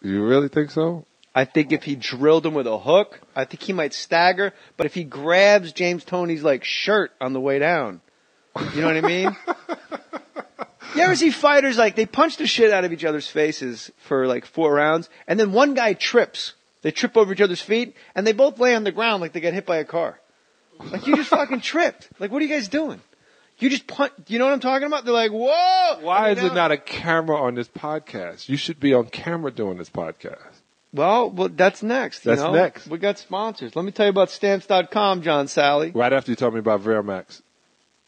You really think so? I think if he drilled him with a hook, I think he might stagger. But if he grabs James Toney's like shirt on the way down, you know what I mean? You ever see fighters like they punch the shit out of each other's faces for like 4 rounds, and then one guy trips. They trip over each other's feet, and they both lay on the ground like they got hit by a car. Like you just fucking tripped. Like what are you guys doing? You just punch. You know what I'm talking about? They're like, whoa! Why is it not a camera on this podcast? You should be on camera doing this podcast. Well, that's next. That's next. We got sponsors. Let me tell you about Stamps.com, John Salley. Right after you told me about Veramax.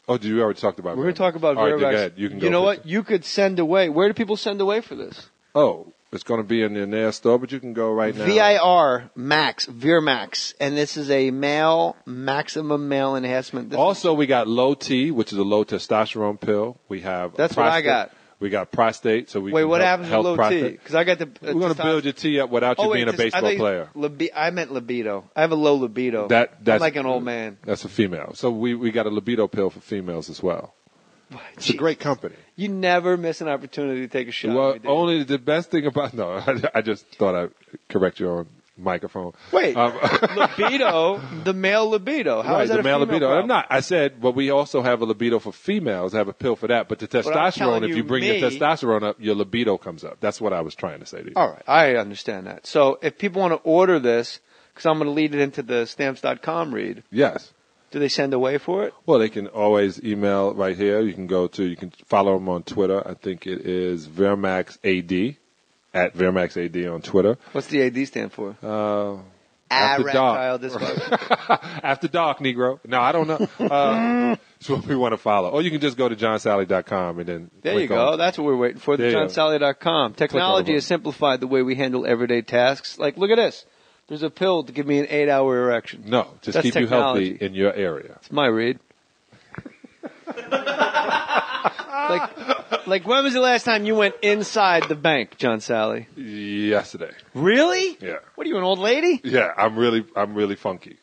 Oh, did you already talk about We're going to talk about Veramax? Veramax. All right, go ahead. You can go. You know what? You could send away. Where do people send away for this? Oh, it's going to be in their store, but you can go right now. VIR Max, Veramax. And this is a maximum male enhancement. We got low T, which is a low testosterone pill. We have That's what I got. We got prostate, so we Wait, can what help, happens help with low prostate. T? Because I got the. We're going to build your T up without you being a baseball player. I meant libido. I have a low libido. That's I'm like an old man. That's a female. So we got a libido pill for females as well. It's a great company. You never miss an opportunity to take a shot. Well, only the best thing about I just thought I'd correct you on microphone. Wait, libido, the male libido. How is that the male libido? problem? I'm not. I said, but we also have a libido for females. I have a pill for that. But the testosterone, if you bring your testosterone up, your libido comes up. That's what I was trying to say to you. All right, I understand that. So if people want to order this, because I'm going to lead it into the Stamps.com read. Yes. Do they send away for it? Well, they can always email right here. You can follow them on Twitter. I think it is VermaxAD, at VermaxAD on Twitter. What's the AD stand for? After dark. After dark, Negro. No, I don't know. That's what we want to follow. Or you can just go to johnsalley.com and then there you go. That's what we're waiting for, the johnsalley.com. Technology has simplified the way we handle everyday tasks. Like, look at this. There's a pill to give me an 8-hour erection. No, just keep technology. You healthy in your area. It's my read. Like when was the last time you went inside the bank, John Salley? Yesterday. Really? Yeah. What are you, an old lady? Yeah, I'm really funky.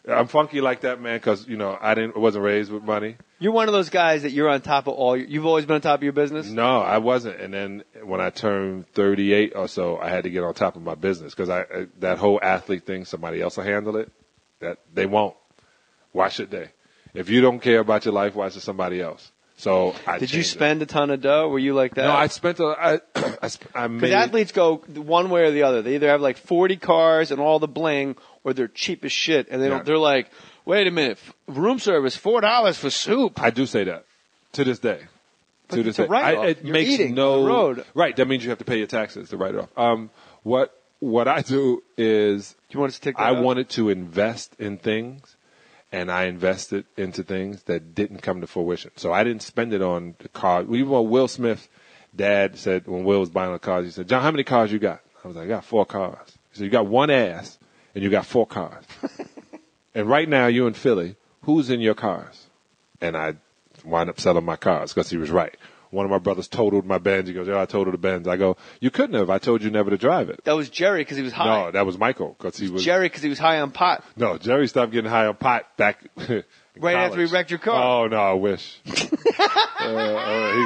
I'm funky like that, man, because I wasn't raised with money. You're one of those guys that you're on top of you've always been on top of your business? No, I wasn't. And then when I turned 38 or so, I had to get on top of my business because that whole athlete thing, somebody else will handle it. That they won't. Why should they? If you don't care about your life, why should somebody else? So Did you spend a ton of dough? Were you like that? No, I spent I made. Because athletes go one way or the other. They either have like 40 cars and all the bling, or they're cheap as shit, and they're like, wait a minute, room service $4 for soup. I do say that to this day. But to this day, it makes eating no on the road. Right. That means you have to pay your taxes to write it off. What I do is you want us to take that I out? wanted to invest in things. And I invested into things that didn't come to fruition. So I didn't spend it on the car. Even when Will Smith, Dad said, when Will was buying the cars, he said, John, how many cars you got? I was like, I got 4 cars. He said, you got one ass and you got 4 cars. And right now you're in Philly. Who's in your cars? And I wound up selling my cars because he was right. One of my brothers totaled my Benz. He goes, I totaled the Benz. I go, you couldn't have. I told you never to drive it. That was Jerry because he was high. No, that was Michael because he was. Jerry because he was high on pot. No, Jerry stopped getting high on pot back right college. after he wrecked your car. Oh, no, I wish. He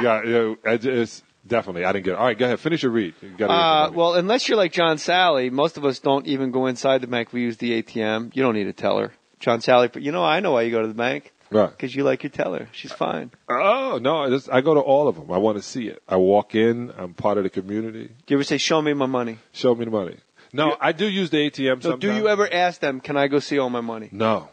got, it's definitely, I didn't get it. All right, go ahead. Finish your read. Well, unless you're like John Salley, most of us don't even go inside the bank. We use the ATM. You don't need a teller. John Salley, but I know why you go to the bank. Right. Because you like your teller. She's fine. Oh, no, I go to all of them. I want to see it. I walk in. I'm part of the community. Do you ever say, show me my money? Show me the money. No, I do use the ATM sometimes. Do you ever ask them, can I go see all my money? No.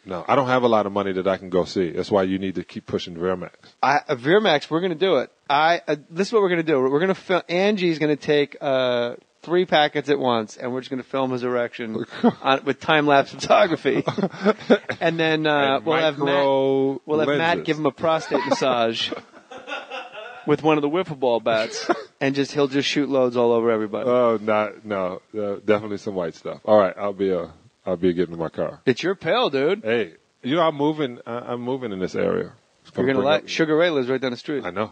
I don't have a lot of money that I can go see. That's why you need to keep pushing Veramax. Veramax, we're going to do it. This is what we're going to do. We're going to film. Angie's going to take 3 packets at once, and we're just going to film his erection with time-lapse photography. And then we'll have Matt give him a prostate massage with one of the wiffle ball bats, and he'll just shoot loads all over everybody. Oh, no, definitely some white stuff. All right, I'll be getting in my car. It's your pill, dude. Hey, I'm moving. I'm moving in this area. You're going to like Sugar Ray lives right down the street. I know.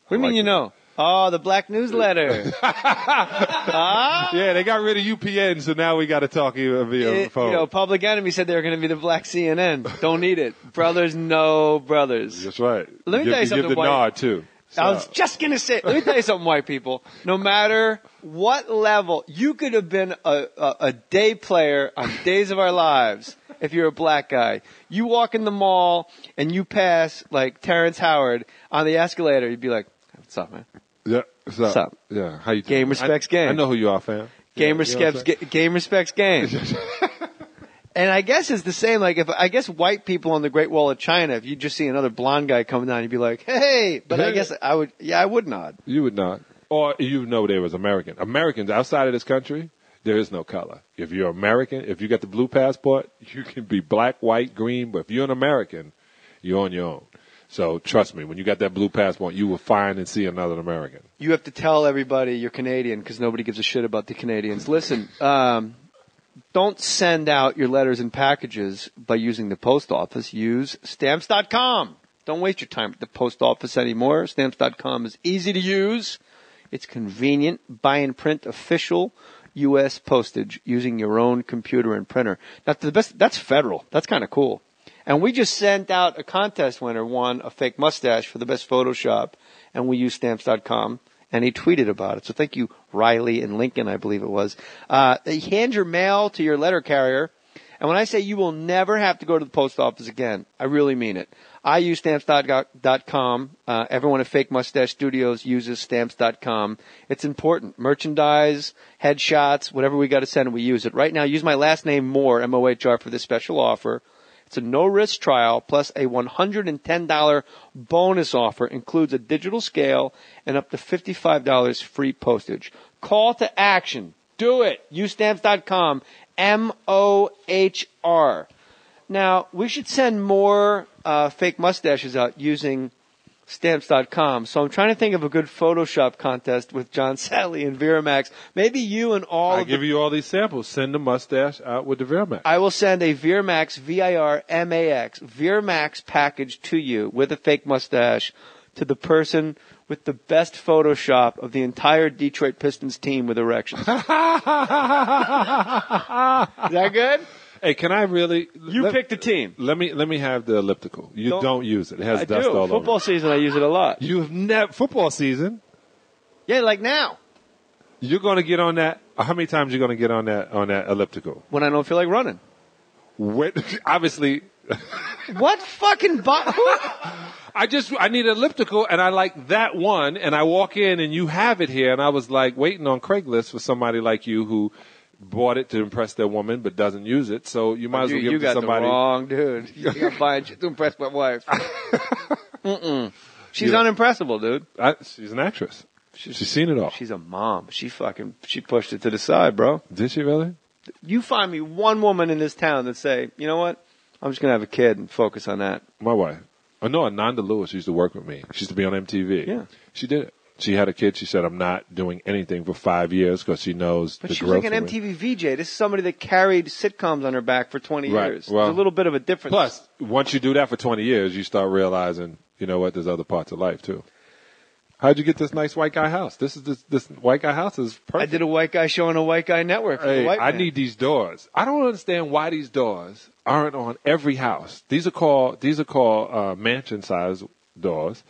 What do you mean you know? Oh, the black newsletter. Yeah, they got rid of UPN, so now we got to talk via phone. Public Enemy said they were going to be the black CNN. Don't need it. Brothers, no brothers. That's right. Let me tell you something. Give the nod, too. I was just going to say, let me tell you something, white people. No matter what level, you could have been a day player on Days of Our Lives if you're a black guy. You walk in the mall and you pass like Terrence Howard on the escalator, you'd be like, what's up, man? Yeah. What's up? Yeah. How you doing? Game respects game. I know who you are, fam. Game respects game. And I guess it's the same. Like I guess white people on the Great Wall of China, if you just see another blonde guy coming down, you'd be like, "Hey!" But I guess I would. Yeah, I would nod. You would not, or you know there was American. Americans outside of this country, there is no color. If you're American, if you got the blue passport, you can be black, white, green. But if you're an American, you're on your own. So trust me, when you got that blue passport, you will find and see another American. You have to tell everybody you're Canadian because nobody gives a shit about the Canadians. Listen. Don't send out your letters and packages by using the post office. Use Stamps.com. Don't waste your time at the post office anymore. Stamps.com is easy to use. It's convenient. Buy and print official U.S. postage using your own computer and printer. That's federal. That's kind of cool. And we just sent out a contest winner won a fake mustache for the best Photoshop, and we use Stamps.com. And he tweeted about it. So thank you, Riley and Lincoln, I believe it was. Hand your mail to your letter carrier. And when I say you will never have to go to the post office again, I really mean it. I use Stamps.com. Everyone at Fake Mustache Studios uses Stamps.com. It's important. Merchandise, headshots, whatever we got to send, we use it. Right now, use my last name, Mohr, M-O-H-R, for this special offer. It's a no-risk trial plus a $110 bonus offer. Includes a digital scale and up to $55 free postage. Call to action. Do it. Use Stamps.com. M-O-H-R. Now, we should send more fake mustaches out using Stamps.com. So I'm trying to think of a good Photoshop contest with John Salley and Viramax. Maybe you and I'll give you all these samples. Send the mustache out with the Viramax. I will send a Viramax, V-I-R-M-A-X, Viramax package to you with a fake mustache to the person with the best Photoshop of the entire Detroit Pistons team with erections. Is that good? Hey, can I really? You pick the team. Let me have the elliptical. You don't use it. It has dust all over. Football season, I use it a lot. You have never football season. Yeah, like now. You're going to get on that. How many times are you going to get on that elliptical? When I don't feel like running. Obviously. What fucking I need an elliptical, and I like that one, and I walk in, and you have it here, and I was like waiting on Craigslist for somebody like you who bought it to impress their woman but doesn't use it, so you might as well give it to somebody. You got the wrong dude. You're buying shit to impress my wife. She's unimpressible, dude. She's an actress. She's seen it all. She's a mom. She pushed it to the side, bro. Did she really? You find me one woman in this town that say, you know what? I'm just going to have a kid and focus on that. My wife. Oh, no, Ananda Lewis used to work with me. She used to be on MTV. Yeah. She did it. She had a kid. She said, I'm not doing anything for 5 years because she knows the growth. But she was like an MTV VJ. This is somebody that carried sitcoms on her back for 20 years. Well, there's a little bit of a difference. Plus, once you do that for 20 years, you start realizing, you know what, there's other parts of life, too. How'd you get this nice white guy house? This white guy house is perfect. I did a white guy show on a white guy network. Hey, I need these doors. I don't understand why these doors aren't on every house. These are called mansion size doors.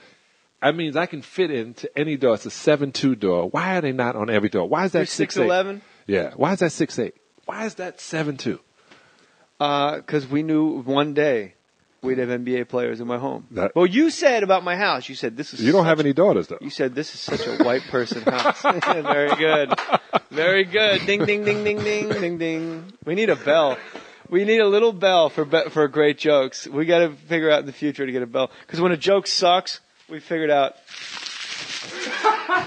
That means I can fit into any door. It's a 7-2 door. Why are they not on every door? Why is that 6'11"? Yeah. Why is that 6'8"? Why is that 7'2"? Because we knew one day we'd have NBA players in my home. Well, you said about my house, you said this is. You don't have any daughters, though. You said this is such a white person house. Very good. Very good. Ding, ding, ding, ding, ding, ding, ding. We need a bell. We need a little bell for great jokes. We got to figure out in the future to get a bell. Because when a joke sucks, we figured out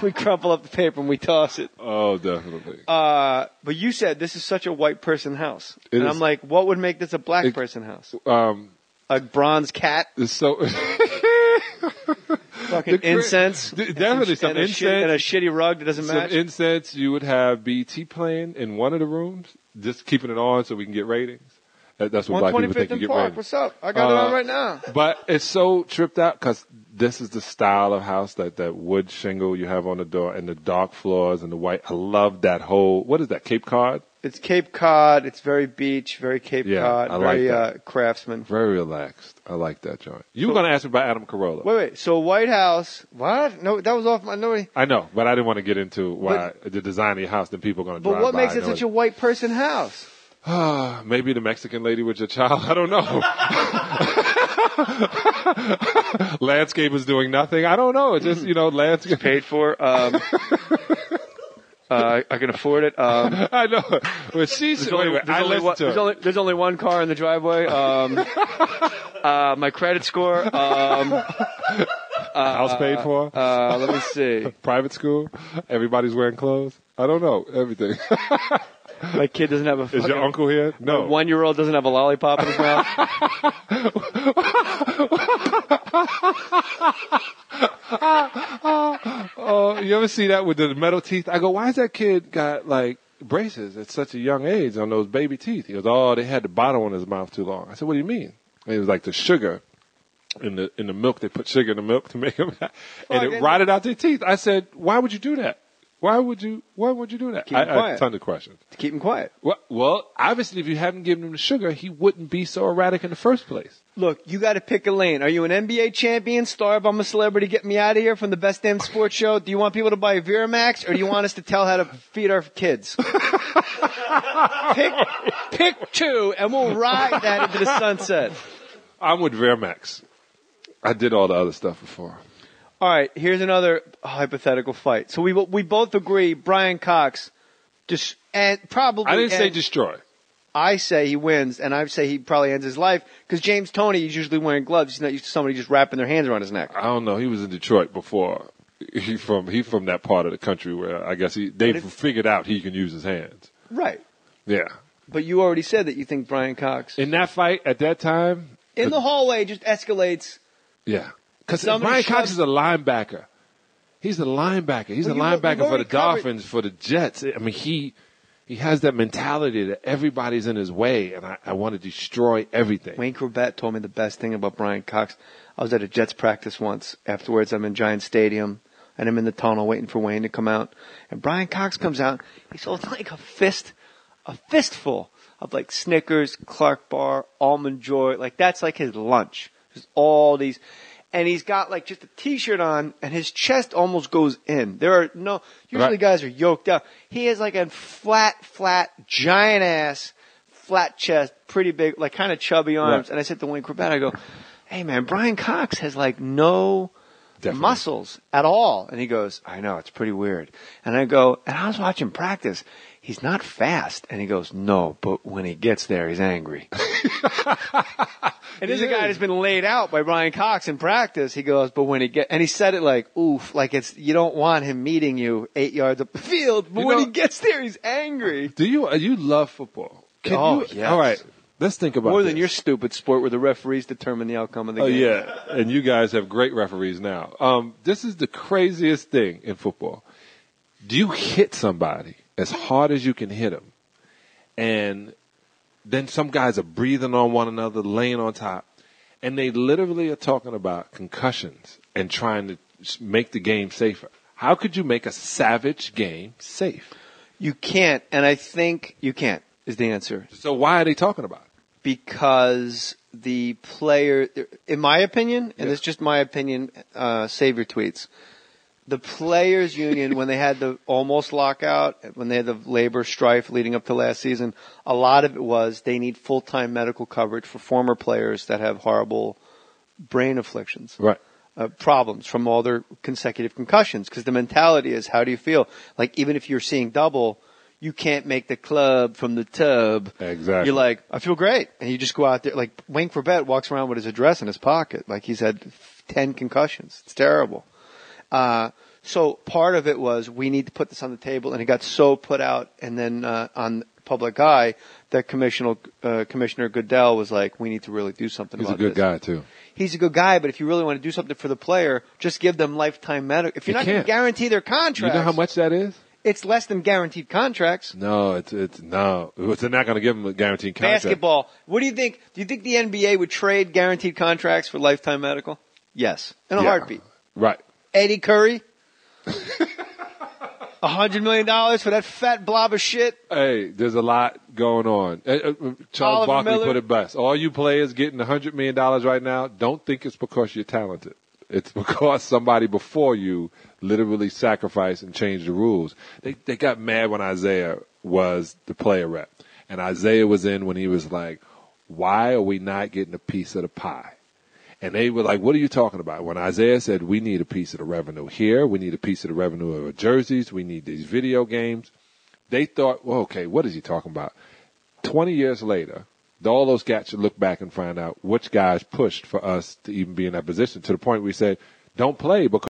we crumple up the paper and we toss it. Oh, definitely. But you said this is such a white person house. I'm like, what would make this a black person house? A bronze cat? So fucking incense. Definitely some incense. And a shitty rug that doesn't match. Some incense. You would have BT playing in one of the rooms, just keeping it on so we can get ratings. That's what black people think you get ratings. What's up? I got it on right now. But it's so tripped out because this is the style of house, that wood shingle you have on the door and the dark floors and the white. I love that whole, what is that, Cape Cod? It's Cape Cod. It's very beach, very Cape Cod, I very like that. craftsman. Very relaxed. I like that joint. You were going to ask me about Adam Carolla. Wait. So White House. What? No, that was off my. No. I know, but I didn't want to get into why the design of your house. Then people are going to drive by. But what makes it such a white person house? Maybe the Mexican lady with your child. I don't know. Landscapers doing nothing. I don't know. It's just landscape Paid for. I can afford it. I know. Well, there's only one car in the driveway. My credit score. House paid for. Let me see. Private school. Everybody's wearing clothes. I don't know. Everything. My kid doesn't have a. Is your uncle here? No. My 1-year-old doesn't have a lollipop in his mouth. Oh, you ever see that with the metal teeth? I go, why has that kid got like braces at such a young age on those baby teeth? He goes, oh, they had the bottle in his mouth too long. I said, what do you mean? And it was like the sugar in the milk. They put sugar in the milk to make them, and it rotted out their teeth. I said, why would you do that? Why would you do that? Keep him quiet. Tons of questions. To keep him quiet. Well, obviously, if you hadn't given him the sugar, he wouldn't be so erratic in the first place. Look, you got to pick a lane. Are you an NBA champion, star of I'm a Celebrity, get me out of here from the Best Damn Sports Show? Do you want people to buy Viramax, or do you want us to tell how to feed our kids? Pick two, and we'll ride that into the sunset. I'm with Viramax. I did all the other stuff before. All right, here's another hypothetical fight. So we both agree Brian Cox probably. I didn't say destroy. I say he wins, and I say he probably ends his life because James Toney is usually wearing gloves. He's not used to somebody just wrapping their hands around his neck. I don't know. He was in Detroit before. He from that part of the country where I guess they figured out he can use his hands. Right. Yeah. But you already said that you think Brian Cox in that fight at that time in the hallway just escalates. Yeah. Because Brian Cox is a linebacker. He's a linebacker. He's a linebacker for the Dolphins, for the Jets. I mean, he has that mentality that everybody's in his way, and I want to destroy everything. Wayne Corbett told me the best thing about Brian Cox. I was at a Jets practice once. Afterwards, I'm in Giant Stadium, and I'm in the tunnel waiting for Wayne to come out. And Brian Cox comes out. He's holding like a fistful of like Snickers, Clark Bar, Almond Joy. Like that's like his lunch. There's all these. And he's got like just a t-shirt on and his chest almost goes in. Usually guys are yoked up. He has like a flat, giant ass, flat chest, pretty big, like kind of chubby arms. Right. And I said to Wayne Corbett, I go, hey man, Brian Cox has like no muscles at all. And he goes, I know, it's pretty weird. And I go, and I was watching practice. He's not fast. And he goes, no, but when he gets there, he's angry. And there's a guy that's been laid out by Brian Cox in practice. He goes, but when and he said it like, oof, like you don't want him meeting you 8 yards up the field, but when he gets there, he's angry. Do you love football? Yes. All right. Let's think about more than your stupid sport where the referees determine the outcome of the game. Oh, yeah. And you guys have great referees now. This is the craziest thing in football. Do you hit somebody as hard as you can hit them, and then some guys are breathing on one another, laying on top, and they literally are talking about concussions and trying to make the game safer. How could you make a savage game safe? You can't, and I think you can't is the answer. So why are they talking about it? Because the player, in my opinion, and it's just my opinion, save your tweets, the players' union, when they had the almost lockout, when they had the labor strife leading up to last season, a lot of it was they need full-time medical coverage for former players that have horrible brain afflictions. Right. Problems from all their consecutive concussions. Because the mentality is, how do you feel? Like, even if you're seeing double, you can't make the club from the tub. Exactly. You're like, I feel great. And you just go out there. Like, Wayne Corbett walks around with his address in his pocket. Like, he's had 10 concussions. It's terrible. So part of it was we need to put this on the table, and it got so put out and then on public eye that Commissioner Goodell was like, we need to really do something about this. He's a good guy, too. He's a good guy, but if you really want to do something for the player, just give them lifetime medical. If you're not going to guarantee their contracts. You know how much that is? It's less than guaranteed contracts. No, no. They're not going to give them a guaranteed contract. Basketball. What do you think? Do you think the NBA would trade guaranteed contracts for lifetime medical? Yes. In a heartbeat. Right. Eddie Curry? $100 million for that fat blob of shit? Hey, there's a lot going on. Charles Oliver Barkley Miller. put it best. All you players getting $100 million right now, don't think it's because you're talented. It's because somebody before you literally sacrificed and changed the rules. They got mad when Isaiah was the player rep. And Isaiah was in when he was like, why are we not getting a piece of the pie? And they were like, what are you talking about? When Isaiah said, we need a piece of the revenue here, we need a piece of the revenue of our jerseys, we need these video games, they thought, well, okay, what is he talking about? 20 years later, all those cats should look back and find out which guys pushed for us to even be in that position, to the point we said, don't play because